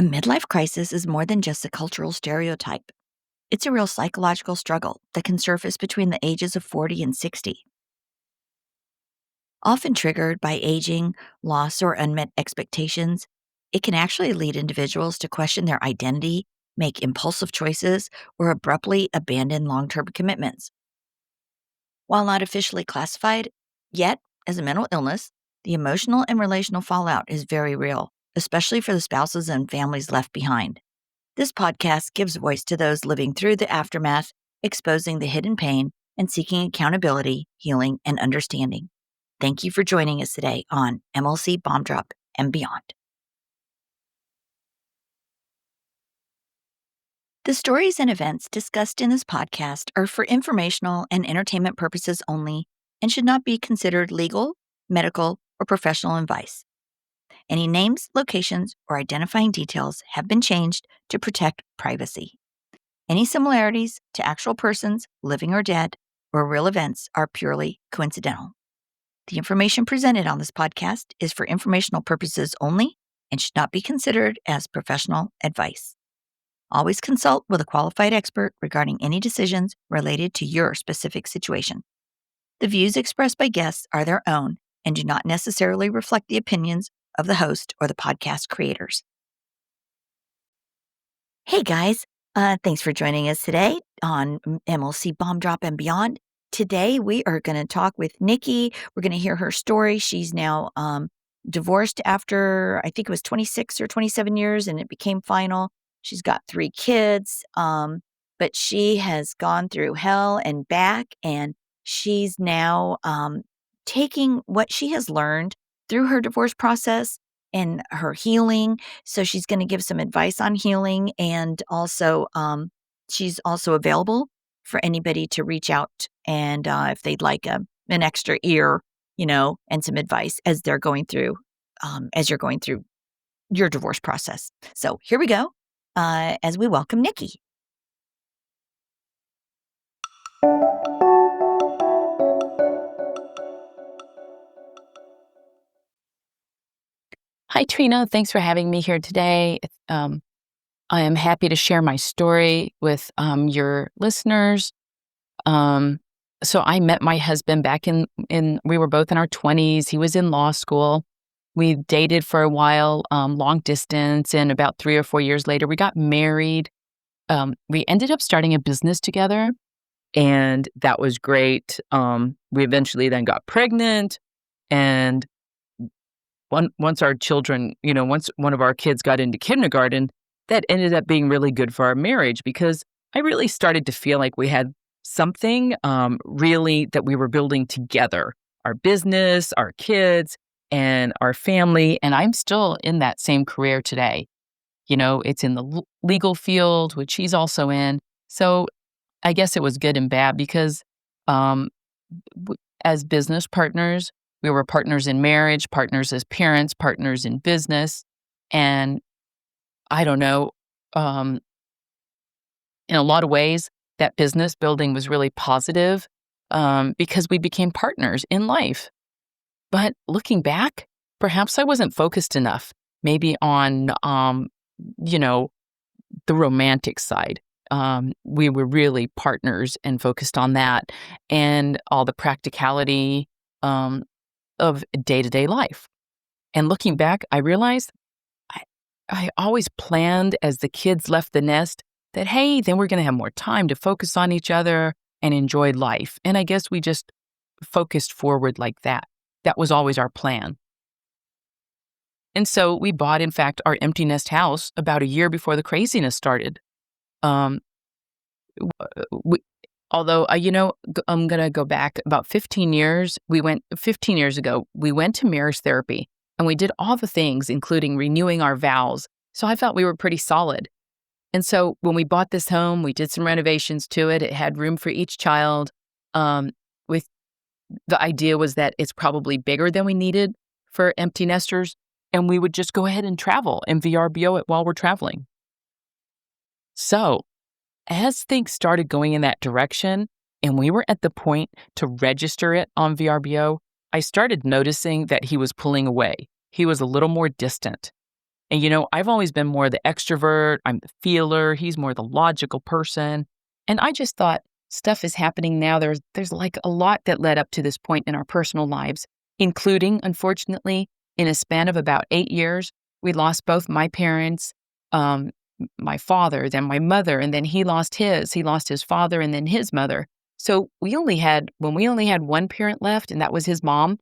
A midlife crisis is more than just a cultural stereotype. It's a real psychological struggle that can surface between the ages of 40 and 60. Often triggered by aging, loss, or unmet expectations, it can actually lead individuals to question their identity, make impulsive choices, or abruptly abandon long term commitments. While not officially classified yet as a mental illness, the emotional and relational fallout is very real, especially for the spouses and families left behind. This podcast gives voice to those living through the aftermath, exposing the hidden pain, and seeking accountability, healing, and understanding. Thank you for joining us today on MLC Bomb Drop and Beyond. The stories and events discussed in this podcast are for informational and entertainment purposes only and should not be considered legal, medical, or professional advice. Any names, locations, or identifying details have been changed to protect privacy. Any similarities to actual persons, living or dead, or real events are purely coincidental. The information presented on this podcast is for informational purposes only and should not be considered as professional advice. Always consult with a qualified expert regarding any decisions related to your specific situation. The views expressed by guests are their own and do not necessarily reflect the opinions of the host or the podcast creators. Hey guys, thanks for joining us today on MLC Bomb Drop and Beyond. Today we are going to talk with Nikki. We're going to hear her story. She's now divorced after, I think it was 26 or 27 years, and it became final. She's got 3 kids, but she has gone through hell and back, and she's now taking what she has learned through her divorce process and her healing. So she's going to give some advice on healing, and also she's also available for anybody to reach out and if they'd like an extra ear, and some advice as they're going through, as you're going through your divorce process. So here we go, as we welcome Nikki. Hi, Trina. Thanks for having me here today. I am happy to share my story with your listeners. So I met my husband back in we were both in our 20s. He was in law school. We dated for a while, long distance, and about 3 or 4 years later, we got married. We ended up starting a business together, and that was great. We eventually then got pregnant, and once our children, once one of our kids got into kindergarten, that ended up being really good for our marriage because I really started to feel like we had something really that we were building together, our business, our kids, and our family. And I'm still in that same career today. It's in the legal field, which he's also in. So I guess it was good and bad because as business partners, we were partners in marriage, partners as parents, partners in business. And I don't know, in a lot of ways, that business building was really positive because we became partners in life. But looking back, perhaps I wasn't focused enough, maybe on, the romantic side. We were really partners and focused on that and all the practicality of day-to-day life. And looking back, I realized I always planned as the kids left the nest that, hey, then we're going to have more time to focus on each other and enjoy life. And I guess we just focused forward like that. That was always our plan. And so we bought, in fact, our empty nest house about a year before the craziness started. Although, I'm going to go back about 15 years. 15 years ago, we went to marriage therapy and we did all the things, including renewing our vows. So I felt we were pretty solid. And so when we bought this home, we did some renovations to it. It had room for each child. With the idea was that it's probably bigger than we needed for empty nesters. And we would just go ahead and travel and VRBO it while we're traveling. So as things started going in that direction, and we were at the point to register it on VRBO, I started noticing that he was pulling away. He was a little more distant. And, I've always been more the extrovert. I'm the feeler. He's more the logical person. And I just thought stuff is happening now. There's like a lot that led up to this point in our personal lives, including, unfortunately, in a span of about 8 years, we lost both my parents, um, my father, then my mother, and then he lost his. He lost his father and then his mother. So when we only had one parent left, and that was his mom,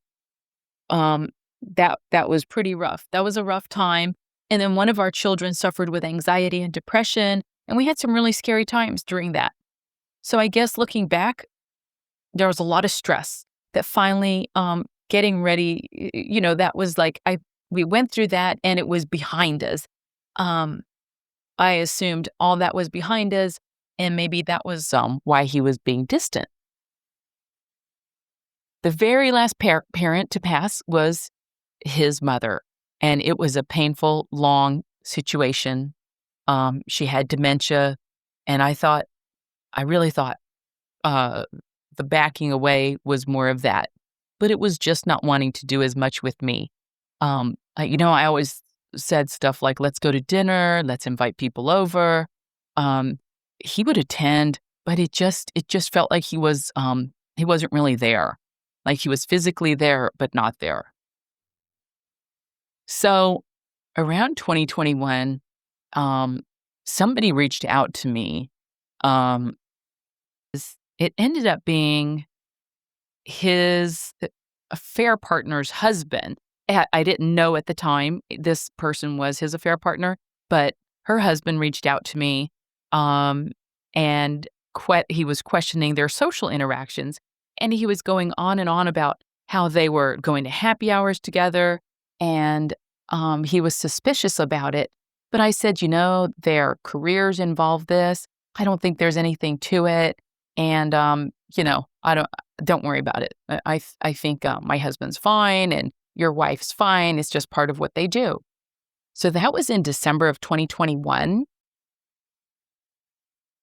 um, that was pretty rough. That was a rough time. And then one of our children suffered with anxiety and depression, and we had some really scary times during that. So I guess looking back, there was a lot of stress that finally, getting ready, that was like we went through that and it was behind us. Um, I assumed all that was behind us, and maybe that was why he was being distant. The very last parent to pass was his mother, and it was a painful, long situation. She had dementia, and I really thought uh, the backing away was more of that, but it was just not wanting to do as much with me. I always said stuff like, "Let's go to dinner. Let's invite people over." Um, he would attend, but it just felt like he wasn't really there. Like he was physically there, but not there. So around 2021, um, somebody reached out to me. Um, it ended up being his affair partner's husband. I didn't know at the time this person was his affair partner, but her husband reached out to me, um, and he was questioning their social interactions, and he was going on and on about how they were going to happy hours together, and he was suspicious about it. But I said, their careers involve this. I don't think there's anything to it, and I don't worry about it. I think my husband's fine and your wife's fine. It's just part of what they do. So that was in December of 2021.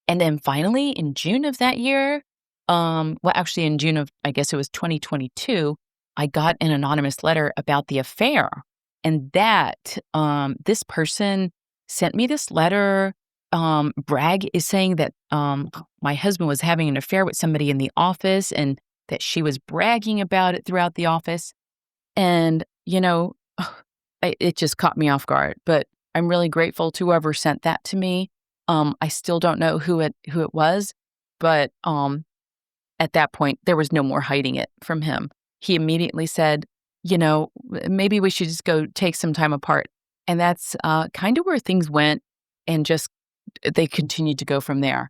And then finally in June of that year, well, actually in June of, I guess it was 2022, I got an anonymous letter about the affair. And this person sent me this letter. Bragg is saying that my husband was having an affair with somebody in the office and that she was bragging about it throughout the office. And, it just caught me off guard. But I'm really grateful to whoever sent that to me. I still don't know who it was, but at that point, there was no more hiding it from him. He immediately said, maybe we should just go take some time apart. And that's kind of where things went, and just they continued to go from there.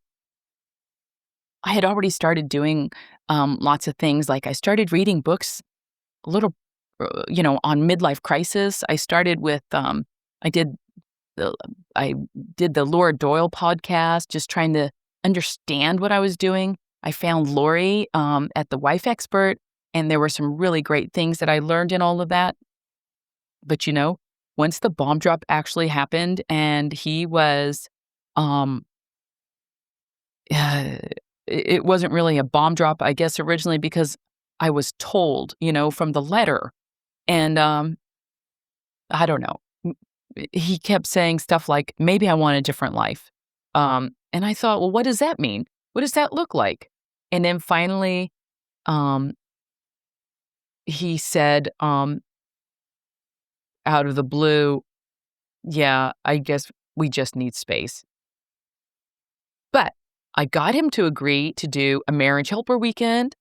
I had already started doing lots of things. Like I started reading books a little, on midlife crisis. I started with, I did the, I did the Laura Doyle podcast, just trying to understand what I was doing. I found Lori at the Wife Expert, and there were some really great things that I learned in all of that. But once the bomb drop actually happened, and he was, um, uh, it wasn't really a bomb drop, I guess, originally because I was told, from the letter. And I don't know. He kept saying stuff like, maybe I want a different life. And I thought, well, what does that mean? What does that look like? And then finally, um, he said, out of the blue, yeah, I guess we just need space. But I got him to agree to do a marriage helper weekend.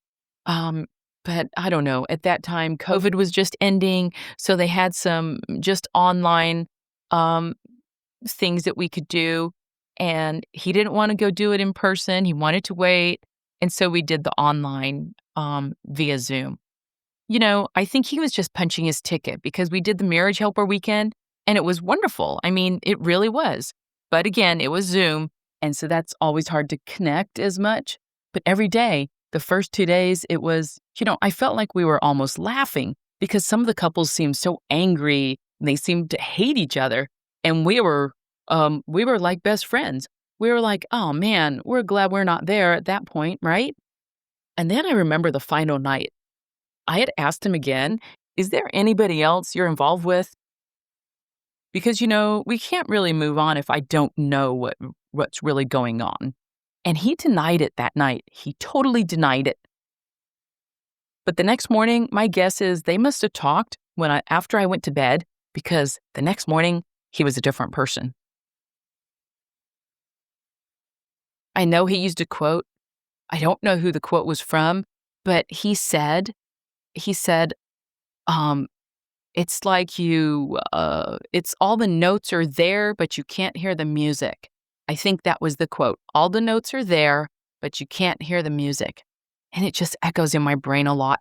Um, but I don't know. At that time, COVID was just ending. So they had some just online um, things that we could do. And he didn't want to go do it in person. He wanted to wait. And so we did the online via Zoom. I think he was just punching his ticket because we did the marriage helper weekend and it was wonderful. I mean, it really was. But again, it was Zoom. And so that's always hard to connect as much. But every day, the first 2 days, it was, I felt like we were almost laughing because some of the couples seemed so angry and they seemed to hate each other. And we were like best friends. We were like, oh man, we're glad we're not there at that point, right? And then I remember the final night. I had asked him again, is there anybody else you're involved with? because, we can't really move on if I don't know what's really going on. And he denied it that night. He totally denied it. But the next morning, my guess is they must have talked after I went to bed, because the next morning he was a different person. I know he used a quote. I don't know who the quote was from, but he said, um, it's like it's all the notes are there, but you can't hear the music. I think that was the quote. All the notes are there, but you can't hear the music. And it just echoes in my brain a lot.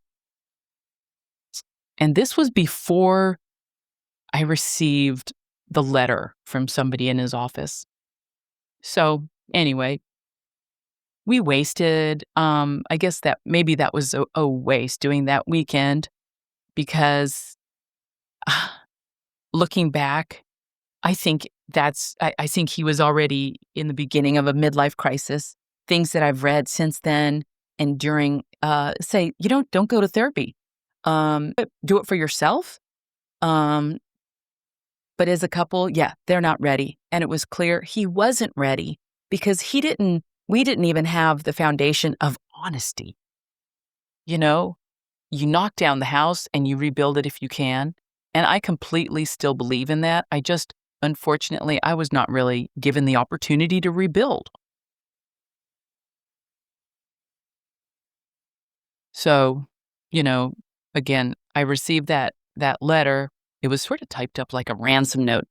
And this was before I received the letter from somebody in his office. So anyway, we wasted, I guess that maybe that was a waste doing that weekend, because looking back, I think he was already in the beginning of a midlife crisis. Things that I've read since then and during, say, don't go to therapy. Do it for yourself. Um, but as a couple, yeah, they're not ready. And it was clear he wasn't ready, because we didn't even have the foundation of honesty. You know, you knock down the house and you rebuild it if you can. And I completely still believe in that. Unfortunately, I was not really given the opportunity to rebuild. So, you know, again, I received that letter. It was sort of typed up like a ransom note.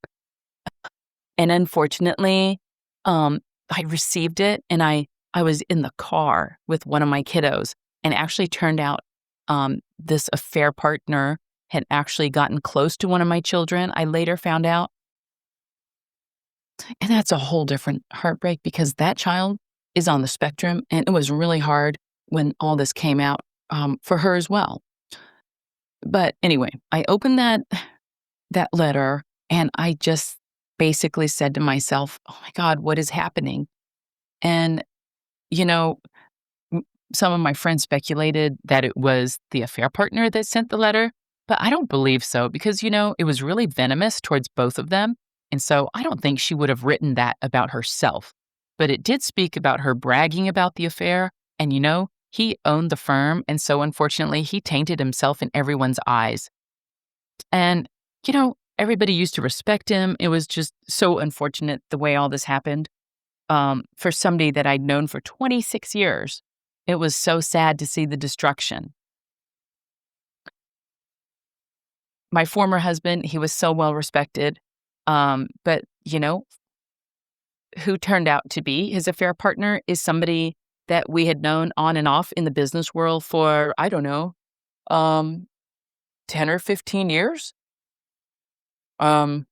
And unfortunately, I received it, and I was in the car with one of my kiddos, and actually turned out, this affair partner had actually gotten close to one of my children, I later found out. And that's a whole different heartbreak, because that child is on the spectrum, and it was really hard when all this came out, for her as well. But anyway, I opened that letter, and I just basically said to myself, "Oh my God, what is happening?" And, you know, m some of my friends speculated that it was the affair partner that sent the letter, but I don't believe so, because, it was really venomous towards both of them, and so I don't think she would have written that about herself. But it did speak about her bragging about the affair, and, he owned the firm, and so unfortunately, he tainted himself in everyone's eyes. And, everybody used to respect him. It was just so unfortunate the way all this happened. For somebody that I'd known for 26 years, it was so sad to see the destruction. My former husband, he was so well respected. But, who turned out to be his affair partner is somebody that we had known on and off in the business world for, I don't know, um, 10 or 15 years. Um,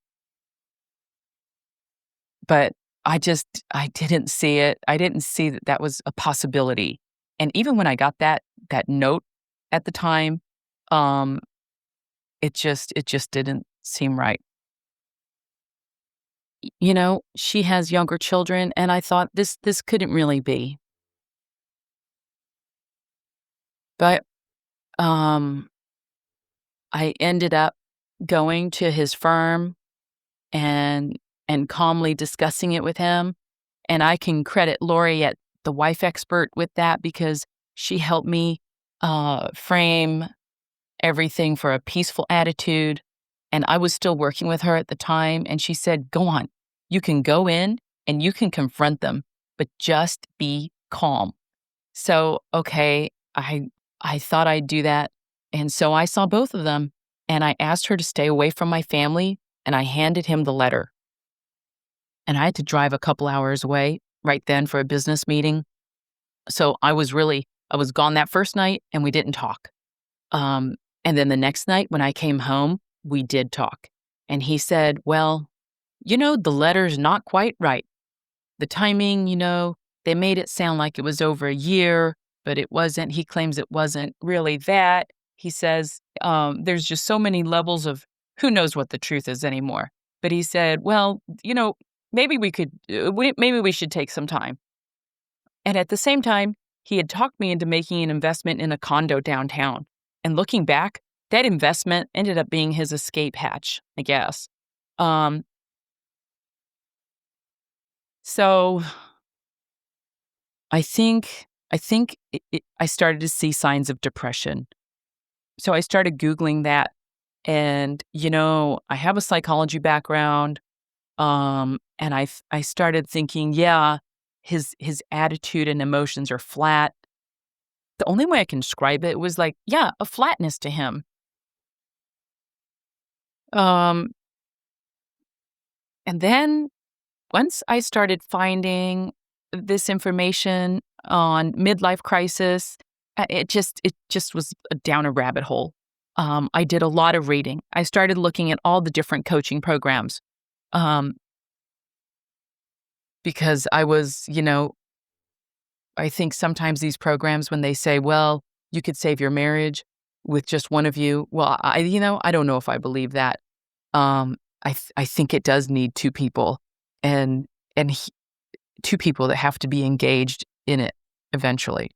but I didn't see it. I didn't see that that was a possibility. And even when I got that note at the time, um, it just didn't seem right. She has younger children, and I thought this couldn't really be. But um, I ended up going to his firm and calmly discussing it with him. And I can credit Lori at the wife expert with that, because she helped me frame everything for a peaceful attitude. And I was still working with her at the time. And she said, "Go on. You can go in and you can confront them, but just be calm." So, okay, I thought I'd do that. And so I saw both of them, and I asked her to stay away from my family, and I handed him the letter. And I had to drive a couple hours away right then for a business meeting. So I was gone that first night, and we didn't talk. And then the next night when I came home, we did talk. And he said, "Well, the letter's not quite right. The timing, they made it sound like it was over a year, but it wasn't." He claims it wasn't really that. He says, there's just so many levels of who knows what the truth is anymore. But he said, "Well, maybe we should take some time." And at the same time, he had talked me into making an investment in a condo downtown. And looking back, that investment ended up being his escape hatch, I guess. Um, so I started to see signs of depression. So I started Googling that, and, I have a psychology background, and I started thinking, yeah, his attitude and emotions are flat. The only way I can describe it was like, yeah, a flatness to him. Um, and then once I started finding this information on midlife crisis, it just was down a rabbit hole. I did a lot of reading. I started looking at all the different coaching programs, um, because I think sometimes these programs, when they say, well, you could save your marriage with just one of you. Well, I don't know if I believe that. I think it does need two people, and and he, two people that have to be engaged in it eventually.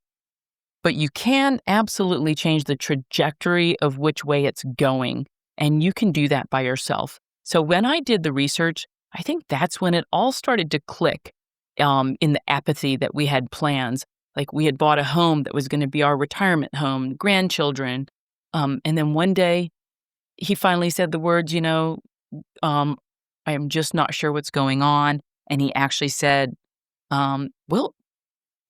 But you can absolutely change the trajectory of which way it's going, and you can do that by yourself. So when I did the research, I think that's when it all started to click, in the apathy that we had plans. Like, we had bought a home that was going to be our retirement home, grandchildren. And then one day he finally said the words, um, I am just not sure what's going on. And he actually said, well,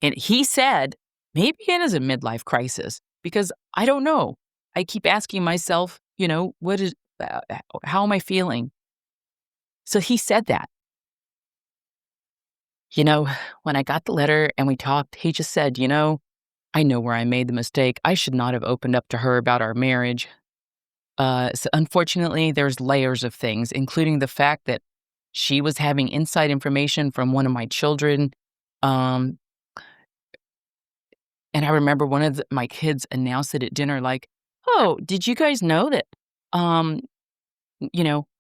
and he said, maybe it is a midlife crisis because I don't know. I keep asking myself, how am I feeling? So he said that. You know, when I got the letter and we talked, he just said, I know where I made the mistake. I should not have opened up to her about our marriage. So unfortunately, there's layers of things, including the fact that she was having inside information from one of my children. Um, And I remember one of my kids announced it at dinner, like, "Oh, did you guys know that, um,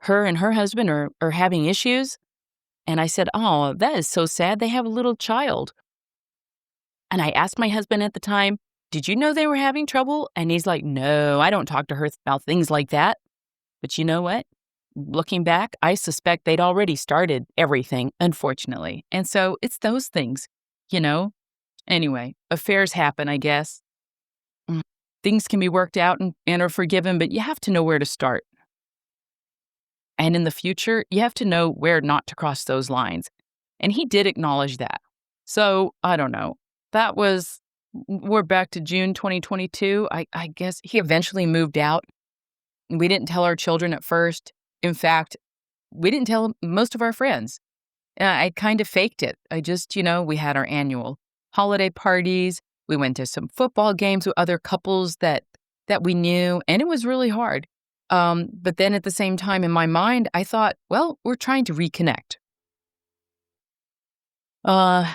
her and her husband are having issues?" And I said, "Oh, that is so sad. They have a little child." And I asked my husband at the time, "Did you know they were having trouble?" And he's like, "No, I don't talk to her about things like that." But you know what? Looking back, I suspect they'd already started everything, unfortunately. And so it's those things, you know? Anyway, affairs happen, I guess. Mm. Things can be worked out and are forgiven, but you have to know where to start. And in the future, you have to know where not to cross those lines. And he did acknowledge that. So I don't know. That was, we're back to June 2022. I guess he eventually moved out. We didn't tell our children at first. In fact, we didn't tell most of our friends. I kind of faked it. We had our annual holiday parties. We went to some football games with other couples that we knew, and it was really hard. But then at the same time, in my mind, I thought, well, we're trying to reconnect. Uh,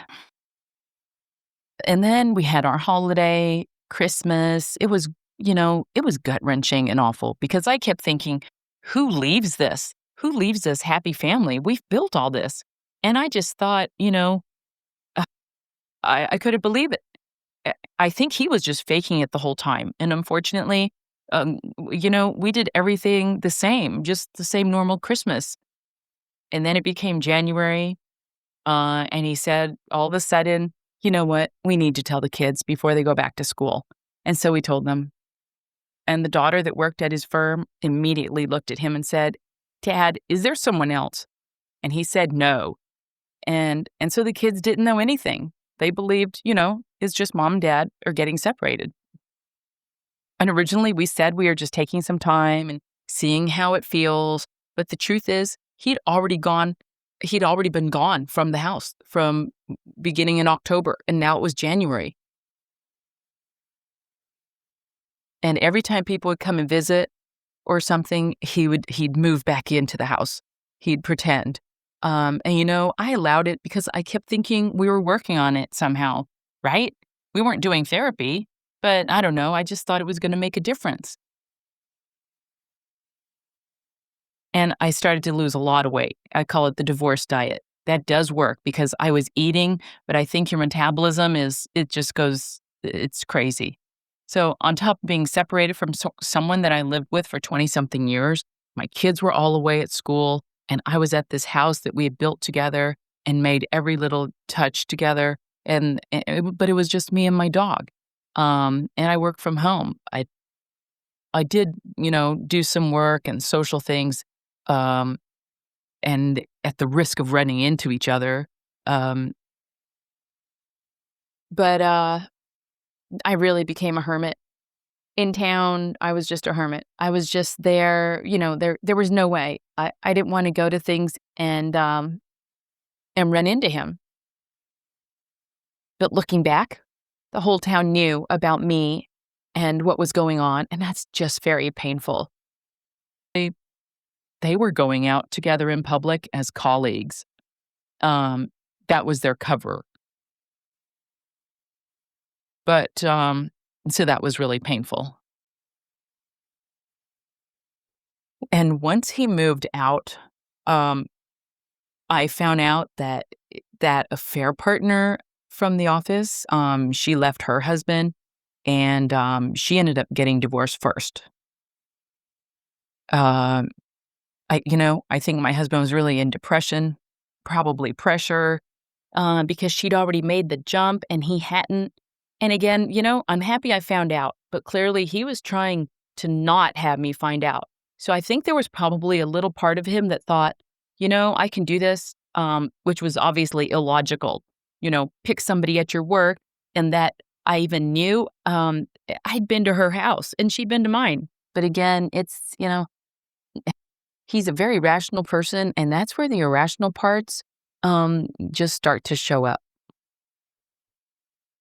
and then we had our holiday, Christmas. It was gut wrenching and awful because I kept thinking, who leaves this? Who leaves this happy family? We've built all this. And I just thought, uh, I couldn't believe it. I think he was just faking it the whole time, and unfortunately, we did everything the same, just the same normal Christmas, and then it became January, and he said all of a sudden, "You know what? We need to tell the kids before they go back to school." And so we told them, and the daughter that worked at his firm immediately looked at him and said, "Dad, is there someone else?" And he said, "No." And so the kids didn't know anything. They believed, it's just mom and dad are getting separated. And originally we said we are just taking some time and seeing how it feels. But the truth is, he'd already been gone from the house from beginning in October, and now it was January. And every time people would come and visit or something, he'd move back into the house. He'd pretend. And I allowed it because I kept thinking we were working on it somehow, right? We weren't doing therapy, but I don't know. I just thought it was going to make a difference. And I started to lose a lot of weight. I call it the divorce diet. That does work because I was eating, but I think your metabolism it's crazy. So, on top of being separated from someone that I lived with for 20 something years, my kids were all away at school. and I was at this house that we had built together and made every little touch together, but it was just me and my dog, and I worked from home. I did, do some work and social things, um, and at the risk of running into each other, um, but I really became a hermit. In town, I was just a hermit. I was just there, there was no way. I didn't wanna go to things and run into him. But looking back, the whole town knew about me and what was going on, and that's just very painful. They they were going out together in public as colleagues. Um, that was their cover. But so that was really painful. And once he moved out, um, I found out that affair partner from the office, she left her husband, and, she ended up getting divorced first. Um, I think my husband was really in depression, probably pressure, because she'd already made the jump and he hadn't. And again, I'm happy I found out, but clearly he was trying to not have me find out. So I think there was probably a little part of him that thought, I can do this, which was obviously illogical. Pick somebody at your work, and that I even knew. I'd been to her house and she'd been to mine. But again, he's a very rational person, and that's where the irrational parts just start to show up.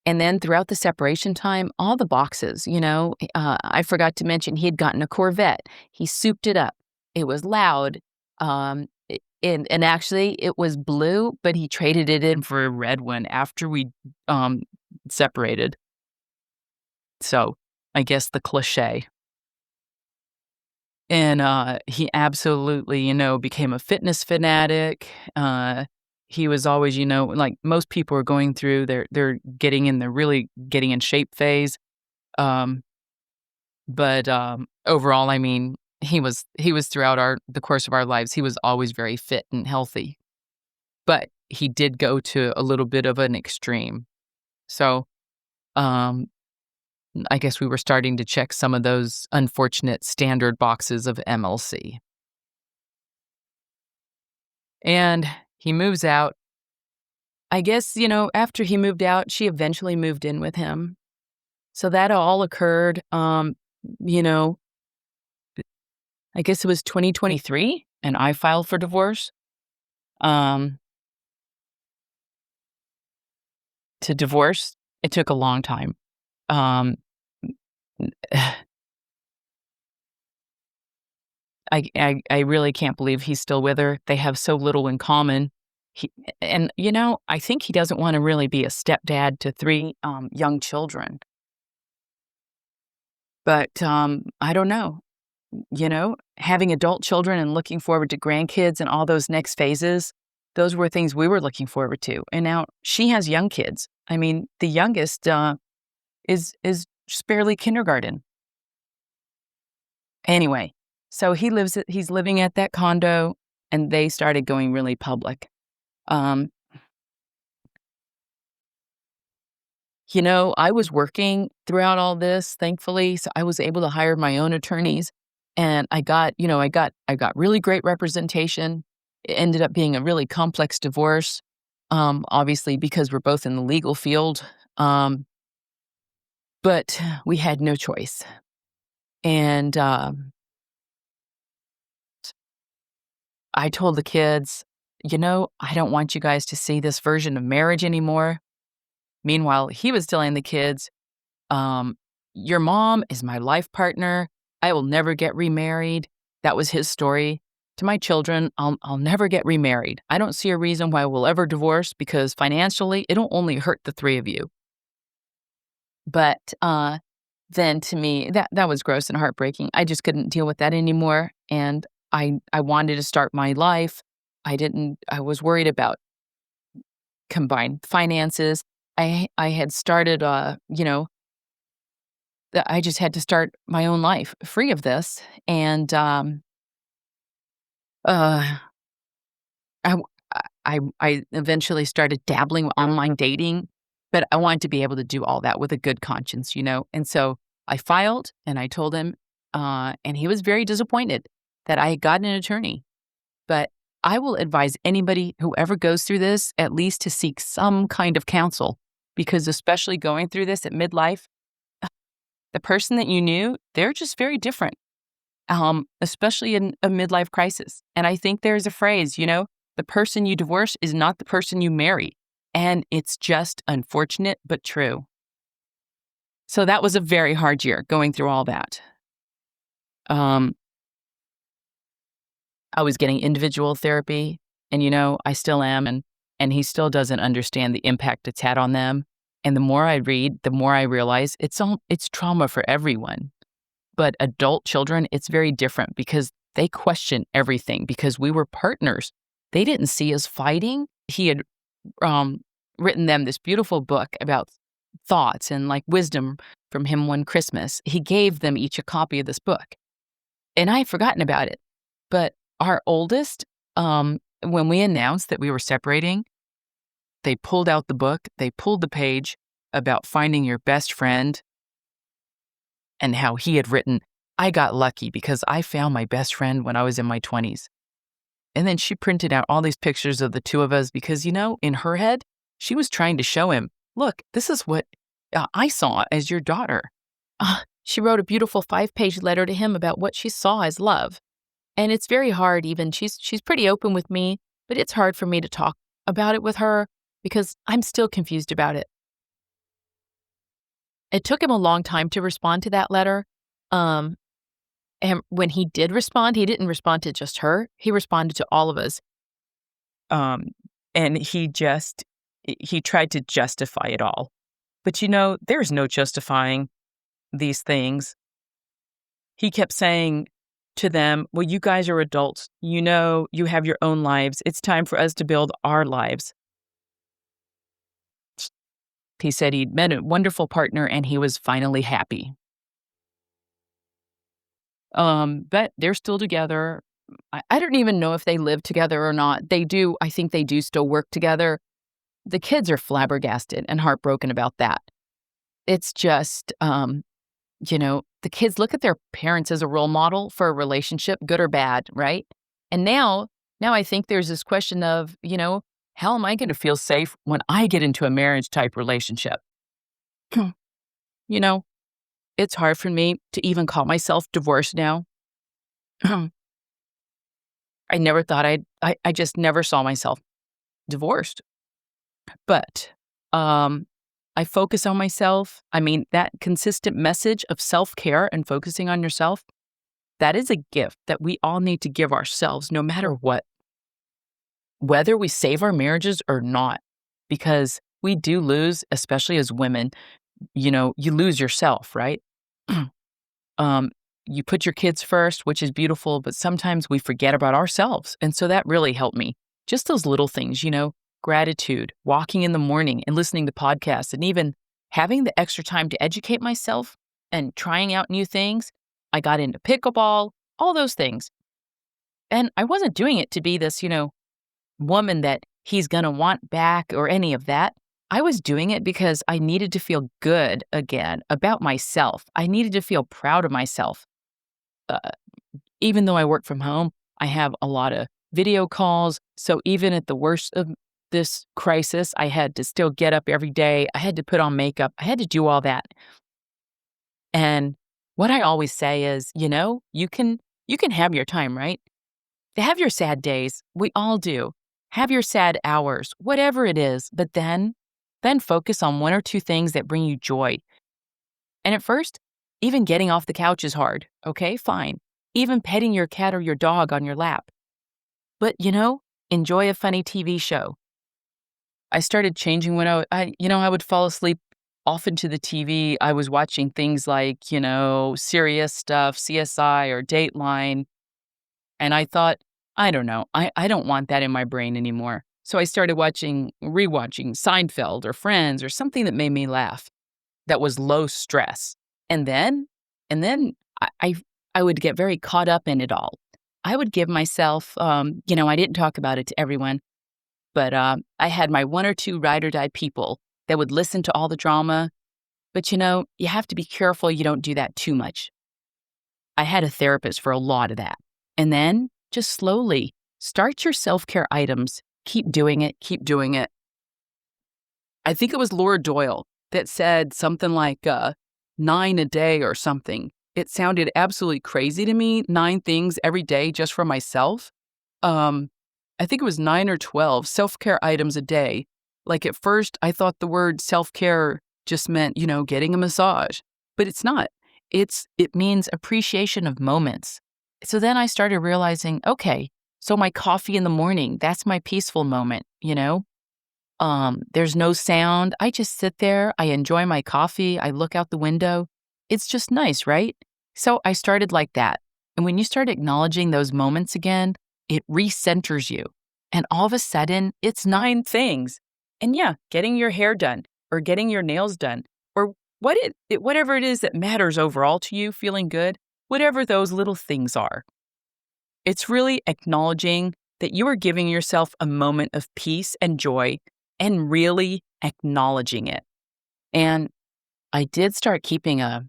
And then throughout the separation time, all the boxes, I forgot to mention he had gotten a Corvette. He souped it up. It was loud. And actually, it was blue, but he traded it in for a red one after we um, separated. So I guess the cliche. And he absolutely, became a fitness fanatic. He was always, like most people are going through, they're getting in the really getting in shape phase. Um, but overall, I mean, he was throughout the course of our lives, he was always very fit and healthy. But he did go to a little bit of an extreme. So, um, I guess we were starting to check some of those unfortunate standard boxes of MLC. And he moves out. I guess, after he moved out, she eventually moved in with him. So that all occurred, you know, I guess it was 2023, and I filed for divorce. Um, to divorce, it took a long time. Um, I really can't believe he's still with her. They have so little in common. I think he doesn't wanna really be a stepdad to 3, young children. But I don't know, having adult children and looking forward to grandkids and all those next phases, those were things we were looking forward to, and now she has young kids. I mean, the youngest, is just barely kindergarten. Anyway, so he's living at that condo, and they started going really public. Um, I was working throughout all this, thankfully, so I was able to hire my own attorneys, and I got really great representation. It ended up being a really complex divorce, obviously, because we're both in the legal field, but we had no choice, and, I told the kids, "I don't want you guys to see this version of marriage anymore." Meanwhile, he was telling the kids, Um, "Your mom is my life partner. I will never get remarried." That was his story. To my children, I'll never get remarried. I don't see a reason why we'll ever divorce because financially, it'll only hurt the 3 of you. But then to me, that was gross and heartbreaking. I just couldn't deal with that anymore, and I wanted to start my life. I was worried about combined finances. I had started, that I just had to start my own life free of this, and, uh, I w I eventually started dabbling with online dating, but I wanted to be able to do all that with a good conscience, you know? And so I filed and I told him, and he was very disappointed that I had gotten an attorney. But I will advise anybody who ever goes through this at least to seek some kind of counsel, because especially going through this at midlife, the person that you knew, they're just very different, especially in a midlife crisis. And I think there's a phrase, you know, the person you divorce is not the person you marry. And it's just unfortunate, but true. So that was a very hard year going through all that. Um, I was getting individual therapy, and, you know, I still am, and he still doesn't understand the impact it's had on them. And the more I read, the more I realize it's trauma for everyone. But adult children, it's very different because they question everything because we were partners. They didn't see us fighting. He had um, written them this beautiful book about thoughts and like wisdom from him one Christmas. He gave them each a copy of this book, and I had forgotten about it. But our oldest, when we announced that we were separating, they pulled out the book, they pulled the page about finding your best friend and how he had written, I got lucky because I found my best friend when I was in my 20s. And then she printed out all these pictures of the two of us because, you know, in her head, she was trying to show him, look, this is what I saw as your daughter. She wrote a beautiful 5-page letter to him about what she saw as love. And it's very hard even. She's pretty open with me, but it's hard for me to talk about it with her because I'm still confused about it. It took him a long time to respond to that letter. Um, and when he did respond, he didn't respond to just her. He responded to all of us. Um, and he tried to justify it all. But you know, there's no justifying these things. He kept saying to them, well, you guys are adults. You know, you have your own lives. It's time for us to build our lives. He said he'd met a wonderful partner and he was finally happy. But they're still together. I don't even know if they live together or not. They do. I think they do still work together. The kids are flabbergasted and heartbroken about that. It's just, you know, the kids look at their parents as a role model for a relationship, good or bad, right? And now I think there's this question of, you know, how am I going to feel safe when I get into a marriage type relationship? You know, it's hard for me to even call myself divorced now. I never thought I just never saw myself divorced. But I focus on myself. I mean, that consistent message of self-care and focusing on yourself, that is a gift that we all need to give ourselves no matter what, whether we save our marriages or not, because we do lose, especially as women, you know, you lose yourself, right? um, you put your kids first, which is beautiful, but sometimes we forget about ourselves. And so that really helped me. Just those little things, you know, gratitude, walking in the morning and listening to podcasts, and even having the extra time to educate myself and trying out new things. I got into pickleball, all those things. And I wasn't doing it to be this, you know, woman that he's going to want back or any of that. I was doing it because I needed to feel good again about myself. I needed to feel proud of myself. Uh, Even though I work from home, I have a lot of video calls. So even at the worst of this crisis, I had to still get up every day. I had to put on makeup. I had to do all that. And what I always say is, you know, you can have your time, right? Have your sad days. We all do. Have your sad hours, whatever it is, but then focus on one or two things that bring you joy. And at first, even getting off the couch is hard. Okay, fine. Even petting your cat or your dog on your lap. But, you know, enjoy a funny TV show. I started changing when I would fall asleep off into the TV. I was watching things like, you know, serious stuff, CSI or Dateline. And I thought, I don't know, I don't want that in my brain anymore. So I started rewatching Seinfeld or Friends or something that made me laugh, that was low stress. And then, and then I would get very caught up in it all. I would give myself, I didn't talk about it to everyone, but I had my one or two ride or die people that would listen to all the drama. But you have to be careful you don't do that too much. I had a therapist for a lot of that. And then just slowly start your self care items. Keep doing it, keep doing it. I think it was Laura Doyle that said something like 9 a day or something. It sounded absolutely crazy to me, 9 things every day just for myself. Um, I think it was 9 or 12 self-care items a day. Like at first, I thought the word self-care just meant, getting a massage, but it's not. It means appreciation of moments. So then I started realizing, okay, so my coffee in the morning, that's my peaceful moment. There's no sound. I just sit there. I enjoy my coffee. I look out the window. It's just nice, right? So I started like that. And when you start acknowledging those moments again, it recenters you. And all of a sudden, it's 9 things. And yeah, getting your hair done or getting your nails done or whatever it is that matters overall to you, feeling good, whatever those little things are. It's really acknowledging that you are giving yourself a moment of peace and joy and really acknowledging it. And I did start keeping a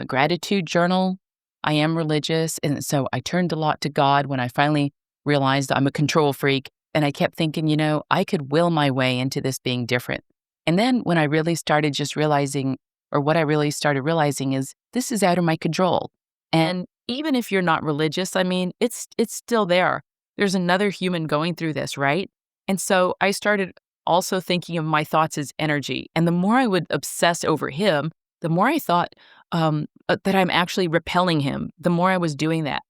gratitude journal. I am religious, and so I turned a lot to God when I finally realized I'm a control freak. And I kept thinking, I could will my way into this being different. And then when I really started just realizing, or what I really started realizing is this is out of my control. And even if you're not religious, I mean, it's still there. There's another human going through this, right? And so I started also thinking of my thoughts as energy. And the more I would obsess over him, the more I thought that I'm actually repelling him, the more I was doing that.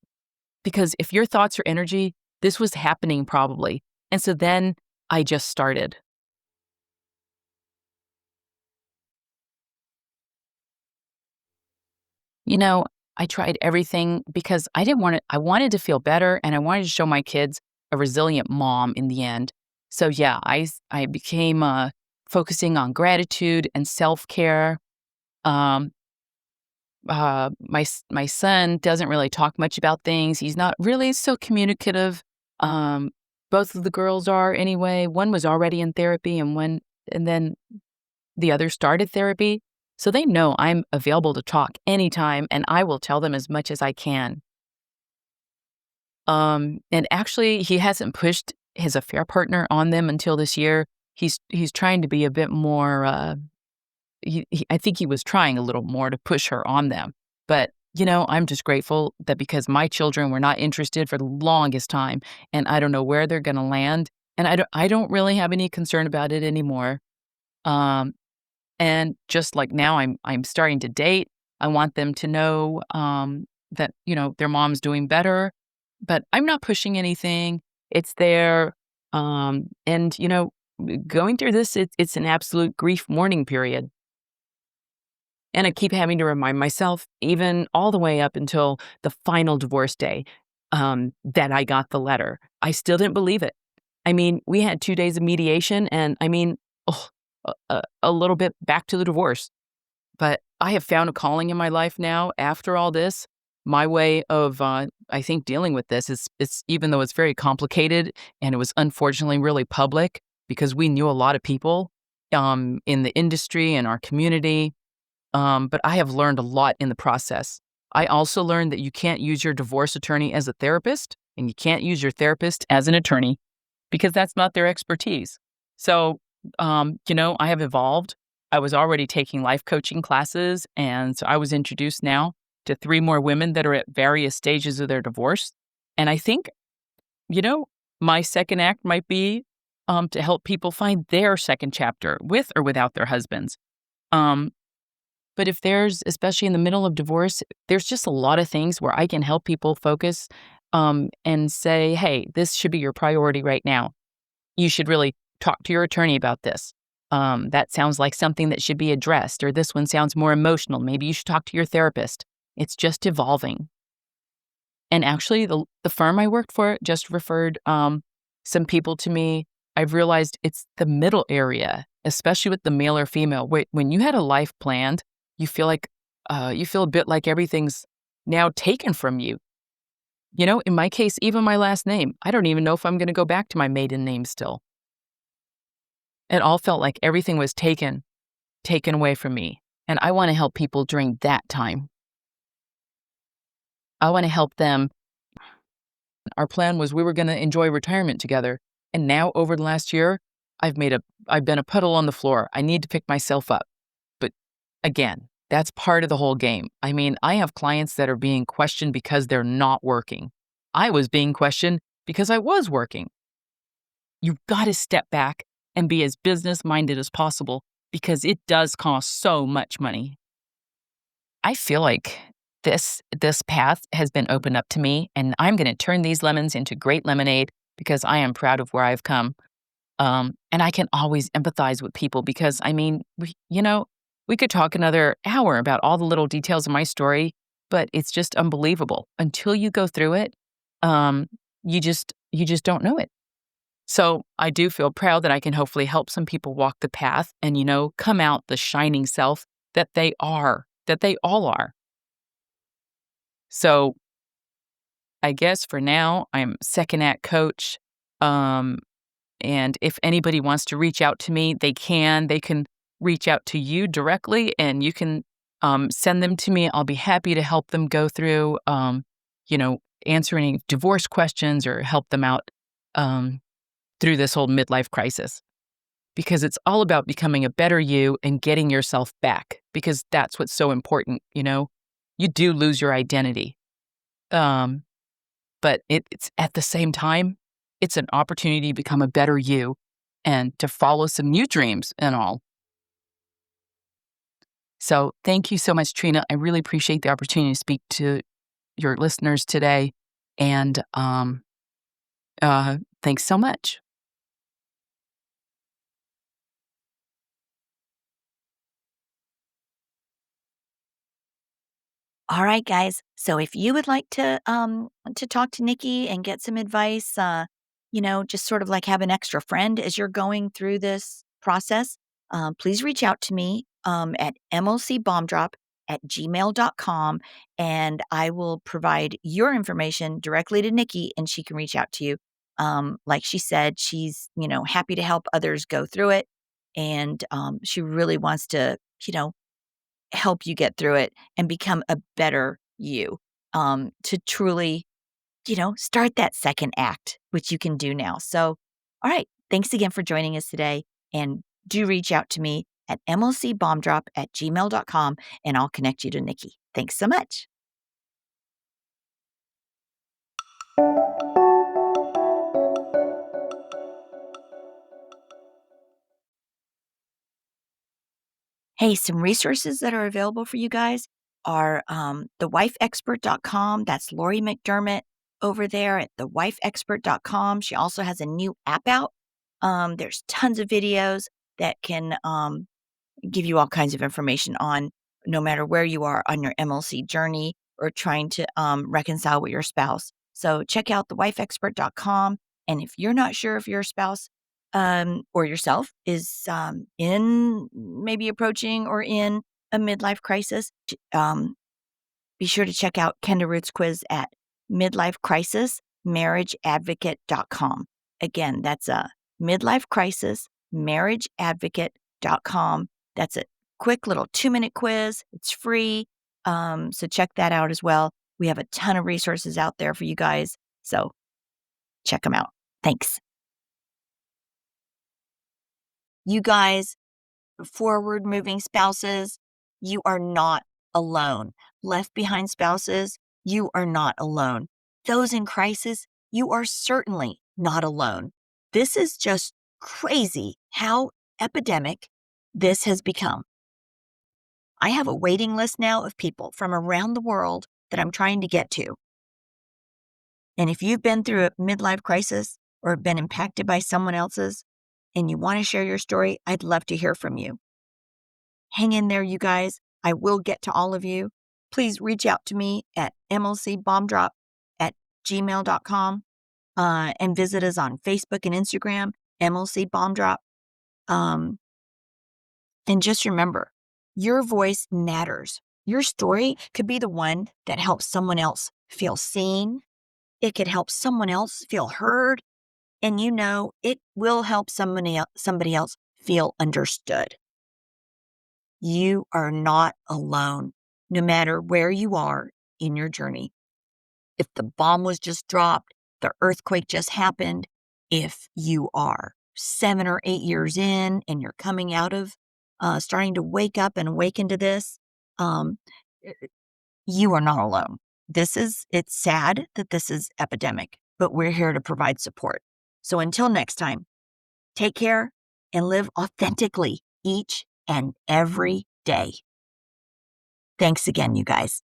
Because if your thoughts are energy, this was happening probably. And so then I just started. You know, I tried everything because I didn't want it. I wanted to feel better and I wanted to show my kids a resilient mom in the end. So yeah, I became focusing on gratitude and self-care. Um, my son doesn't really talk much about things. He's not really so communicative. Um, both of the girls are anyway. One was already in therapy, and then the other started therapy. So they know I'm available to talk anytime, and I will tell them as much as I can. And actually, he hasn't pushed his affair partner on them until this year. He's trying to be a bit more. I think he was trying a little more to push her on them. But, I'm just grateful that because my children were not interested for the longest time, and I don't know where they're gonna land, and I don't really have any concern about it anymore. Um, and just like now I'm starting to date, I want them to know, that, their mom's doing better, but I'm not pushing anything. It's there. And, going through this, it's an absolute grief mourning period. And I keep having to remind myself, even all the way up until the final divorce day, that I got the letter. I still didn't believe it. I mean, we had 2 days of mediation, and I mean, oh, a little bit back to the divorce. But I have found a calling in my life now after all this. My way of, I think, dealing with this is it's even though it's very complicated and it was unfortunately really public because we knew a lot of people in the industry and our community. But I have learned a lot in the process. I also learned that you can't use your divorce attorney as a therapist, and you can't use your therapist as an attorney because that's not their expertise. So, I have evolved. I was already taking life coaching classes, and so I was introduced now to 3 more women that are at various stages of their divorce. And I think, you know, my second act might be to help people find their second chapter with or without their husbands. Um, but if there's, especially in the middle of divorce, there's just a lot of things where I can help people focus and say, hey, this should be your priority right now. You should really talk to your attorney about this. That sounds like something that should be addressed, or this one sounds more emotional. Maybe you should talk to your therapist. It's just evolving. And actually, the firm I worked for just referred some people to me. I've realized it's the middle area, especially with the male or female. When you had a life planned, you feel like you feel a bit like everything's now taken from you. In my case, even my last name, I don't even know if I'm going to go back to my maiden name still. It all felt like everything was taken away from me. And I want to help people during that time. I want to help them. Our plan was we were going to enjoy retirement together. And now over the last year, I've been a puddle on the floor. I need to pick myself up. But again, that's part of the whole game. I mean, I have clients that are being questioned because they're not working. I was being questioned because I was working. You've got to step back and be as business minded as possible because it does cost so much money. I feel like this path has been opened up to me, and I'm going to turn these lemons into great lemonade because I am proud of where I've come. And I can always empathize with people because I mean, we could talk another hour about all the little details of my story, but it's just unbelievable. Until you go through it, um, you just don't know it. So I do feel proud that I can hopefully help some people walk the path and, come out the shining self that they are, that they all are. So I guess for now, I'm second act coach. Um, and if anybody wants to reach out to me, they can. They can reach out to you directly and you can send them to me. I'll be happy to help them go through, answer any divorce questions or help them out through this whole midlife crisis. Because it's all about becoming a better you and getting yourself back because that's what's so important. You do lose your identity. Um, but it's at the same time, it's an opportunity to become a better you and to follow some new dreams and all. So thank you so much, Trina. I really appreciate the opportunity to speak to your listeners today. And thanks so much. All right, guys. So if you would like to talk to Nikki and get some advice, just sort of like have an extra friend as you're going through this process, please reach out to me at mlcbombdrop@gmail.com and I will provide your information directly to Nikki and she can reach out to you. Like she said, she's, happy to help others go through it. And she really wants to, help you get through it and become a better you, to truly, start that second act, which you can do now. So, all right. Thanks again for joining us today. And do reach out to me at mlcbombdrop@gmail.com and I'll connect you to Nikki. Thanks so much. Hey, some resources that are available for you guys are thewifeexpert.com. That's Lori McDermott over there at thewifeexpert.com. She also has a new app out. There's tons of videos that can give you all kinds of information on no matter where you are on your MLC journey or trying to reconcile with your spouse. So check out thewifeexpert.com. And if you're not sure if your spouse or yourself is in maybe approaching or in a midlife crisis, be sure to check out Kenda Root's quiz at midlifecrisismarriageadvocate.com. Again, that's a midlifecrisismarriageadvocate.com. That's a quick little 2-minute quiz. It's free. So check that out as well. We have a ton of resources out there for you guys. So check them out. Thanks. You guys, forward moving spouses, you are not alone. Left behind spouses, you are not alone. Those in crisis, you are certainly not alone. This is just crazy how epidemic this has become. I have a waiting list now of people from around the world that I'm trying to get to. And if you've been through a midlife crisis or been impacted by someone else's and you want to share your story, I'd love to hear from you. Hang in there, you guys. I will get to all of you. Please reach out to me at mlcbombdrop@gmail.com and visit us on Facebook and Instagram, MLC Bombdrop. And just remember, your voice matters. Your story could be the one that helps someone else feel seen, it could help someone else feel heard, and it will help somebody else feel understood. You are not alone, no matter where you are in your journey. If the bomb was just dropped, the earthquake just happened, if you are 7 or 8 years in and you're coming out of starting to wake up and awaken to this, um, i- you are not alone. It's sad that this is epidemic, but we're here to provide support. So until next time, take care and live authentically each and every day. Thanks again, you guys.